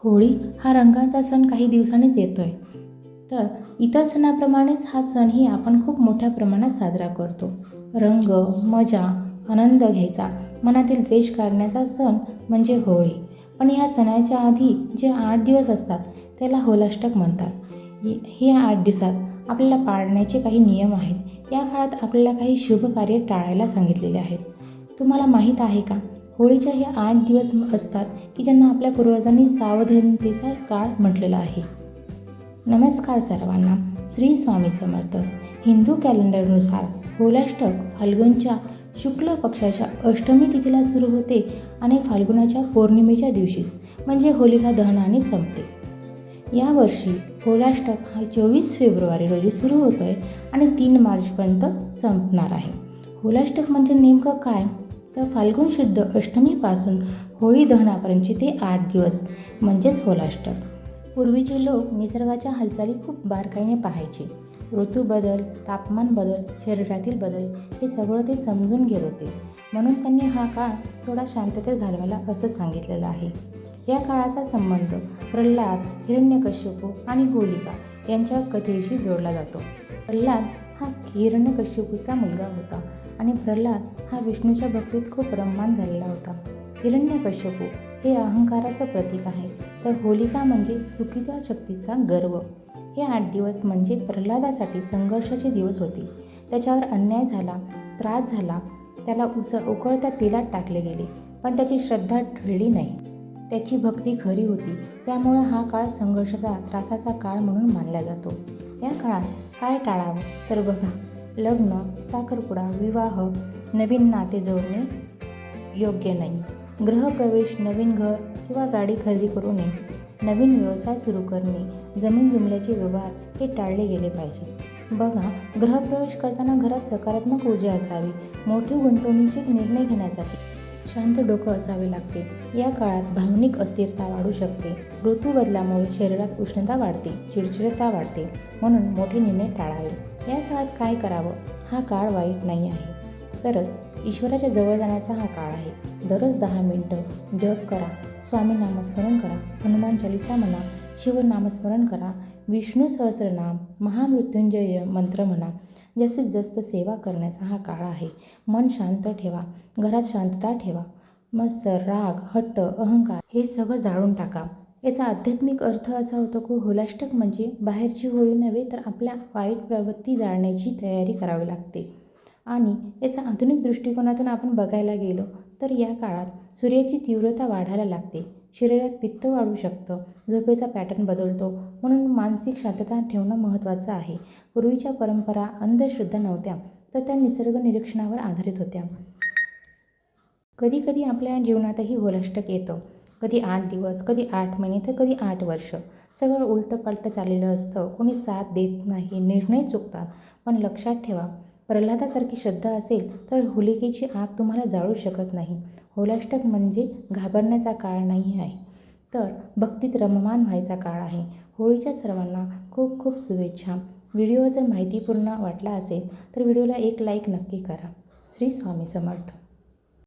होळी हा रंगांचा सण काही दिवसांनीच येतोय. तर इतर सणाप्रमाणेच हा सणही आपण खूप मोठ्या प्रमाणात साजरा करतो. रंग, मजा, आनंद घ्यायचा, मनातील द्वेष काढण्याचा सण म्हणजे होळी. पण ह्या सणाच्या आधी जे 8 दिवस असतात त्याला होलाष्टक म्हणतात. हे 8 दिवसात आपल्याला पाळण्याचे काही नियम आहेत. या काळात आपल्याला काही शुभ कार्य टाळायला सांगितलेले आहेत. तुम्हाला माहीत आहे का? होळीचे हे 8 दिवस असतात की ज्यांना आपल्या पूर्वजांनी सावधानतेचा काळ म्हटलेला आहे. नमस्कार सर्वांना. श्री स्वामी समर्थ. हिंदू कॅलेंडरनुसार होलाष्टक फाल्गुनच्या शुक्ल पक्षाच्या अष्टमी तिथीला सुरू होते आणि फाल्गुनाच्या पौर्णिमेच्या दिवशीच म्हणजे होलिका दहनाने संपते. यावर्षी होलाष्टक हा 24 फेब्रुवारी रोजी सुरू होतोय आणि 3 मार्चपर्यंत संपणार आहे. होलाष्टक म्हणजे नेमकं काय? तर फाल्गुन शुद्ध अष्टमीपासून होळी दहनापर्यंतचे ते 8 दिवस म्हणजेच होलाष्टक. पूर्वीचे लोक निसर्गाच्या हालचाली खूप बारकाईने पाहायचे. ऋतू बदल, तापमान बदल, शरीरातील बदल हे सगळं ते समजून घेत होते. म्हणून त्यांनी हा काळ थोडा शांततेत घालवायला असं सांगितलेलं आहे. या काळाचा संबंध प्रल्हाद, हिरण्यकश्यपू आणि होलिका यांच्या कथेशी जोडला जातो. प्रल्हाद हा हिरण्यकश्यपूचा मुलगा होता आणि प्रल्हाद हा विष्णूच्या भक्तीत खूप रममाण झालेला होता. हिरण्यकश्यपू हे अहंकाराचं प्रतीक आहे, तर होलिका म्हणजे चुकीच्या शक्तीचा गर्व. हे 8 दिवस म्हणजे प्रल्हादासाठी संघर्षाचे दिवस होते. त्याच्यावर अन्याय झाला, त्रास झाला, त्याला उकळत्या तेलात टाकले गेले, पण त्याची श्रद्धा ढळली नाही. त्याची भक्ती खरी होती. त्यामुळे हा काळ संघर्षाचा, त्रासाचा काळ म्हणून मानला जातो. या काळात काय टाळावं तर बघा, लग्न, साखरपुडा, विवाह, नवीन नाते जोडणे योग्य नाही. गृहप्रवेश, नवीन घर किंवा गाडी खरेदी करू नये. नवीन व्यवसाय सुरू करणे, जमीन जुमल्याचे व्यवहार हे टाळले गेले पाहिजे. बघा, गृहप्रवेश करताना घरात सकारात्मक ऊर्जा असावी. मोठे गुंतवणुकीचे निर्णय घेण्यासाठी शांत डोकं असावे लागते. या काळात भावनिक अस्थिरता वाढू शकते. ऋतू बदलामुळे शरीरात उष्णता वाढते, चिडचिडता वाढते, म्हणून मोठे निर्णय टाळावे. या काळात काय करावं? हा काळ वाईट नाही आहे, तरच ईश्वराच्या जवळ जाण्याचा हा काळ आहे. दररोज 10 मिनिटं जप करा, स्वामी नामस्मरण करा, हनुमान चालीसा म्हणा, शिवनामस्मरण करा, विष्णू सहस्रनाम, महामृत्युंजय मंत्र म्हणा. जास्तीत जास्त सेवा करण्याचा हा काळ आहे. मन शांत ठेवा, घरात शांतता ठेवा. मत्सर, राग, हट्ट, अहंकार हे सगळं जाळून टाका. याचा आध्यात्मिक अर्थ असा होतो की होलाष्टक म्हणजे बाहेरची होळी नव्हे, तर आपल्या वाईट प्रवृत्ती जाळण्याची तयारी करावी लागते. आणि याचा आधुनिक दृष्टिकोनातून आपण बघायला गेलो तर या काळात सूर्याची तीव्रता वाढायला लागते. शरीरात पित्त वाढू शकतं, झोपेचा पॅटर्न बदलतो, म्हणून मानसिक शांतता ठेवणं महत्त्वाचं आहे. पूर्वीच्या परंपरा अंधश्रद्धा नव्हत्या, तर त्या निसर्ग निरीक्षणावर आधारित होत्या. कधी कधी आपल्या जीवनातही होलाष्टक येतं. कधी 8 दिवस, कधी 8 महिने, तर कधी 8 वर्ष. सगळं उलटंपालटं चाललेलं असतं. कोणी साथ देत नाही, निर्णय चुकतात. पण लक्षात ठेवा, प्रल्हादासारखी श्रद्धा असेल तर होलिकेची आग तुम्हाला जाळू शकत नाही. होलाष्टक म्हणजे घाबरण्याचा काळ नाही आहे, तर भक्तीत रममाण व्हायचा काळ आहे. होळीच्या सर्वांना खूप खूप शुभेच्छा. व्हिडिओ जर माहितीपूर्ण वाटला असेल तर व्हिडिओला एक लाईक नक्की करा. श्री स्वामी समर्थ.